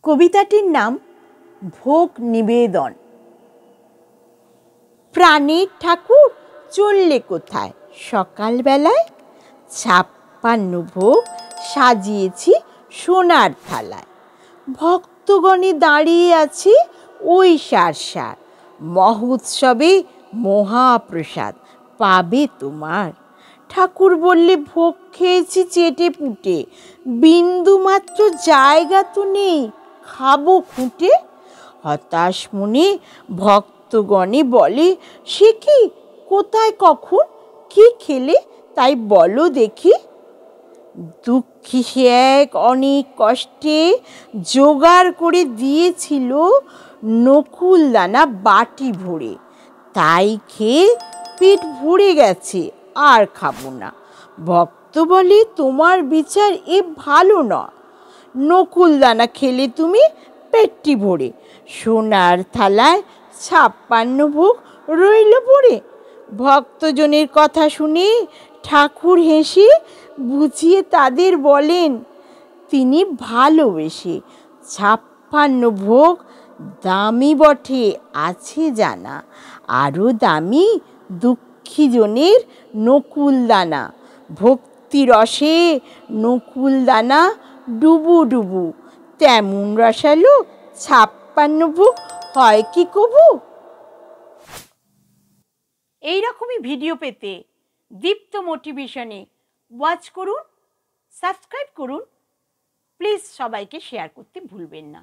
কবিতাটির নাম ভোগ নিবেদন। প্রাণের ঠাকুর চললে কোথায়? সকালবেলায় 56 ভোগ সাজিয়েছি সোনার থালায়। ভক্তগণে দাঁড়িয়ে আছে ওই সার সার, মহোৎসবে মহাপ্রসাদ পাবে তোমার। ঠাকুর বললে, ভোগ খেয়েছি চেটে পুটে, বিন্দু মাত্র জায়গা তো নেই, খাবো খুঁটে। হতাশ মনে ভক্তগণে বলে, সে কি, কোথায়, কখন, কি খেলে তাই বলো দেখি। দুঃখী সে এক অনেক কষ্টে জোগাড় করে দিয়েছিল নকুল দানা বাটি ভরে, তাই খেয়ে পেট ভরে গেছে, আর খাবো না। ভক্ত বলে, তোমার বিচার এ ভালো না, নকুল দানা খেলে তুমি পেটটি ভরে, সোনার থালায় 56 ভোগ রইল পড়ে। ভক্তজনের কথা শুনে ঠাকুর হেসে বুঝিয়ে তাদের বলেন, তিনি ভালোবেসে 56 ভোগ দামি বটে আছে জানা, আরও দামি দুঃখী জনের নকুল দানা। ভক্তি রসে নকুল দানা ডুবু ডুবু, তেমন রসালো 56 ভোগ হয় কি কবু। এইরকমই ভিডিও পেতে দীপ্ত মোটিভেশনে ওয়াচ করুন, সাবস্ক্রাইব করুন, প্লিজ সবাইকে শেয়ার করতে ভুলবেন না।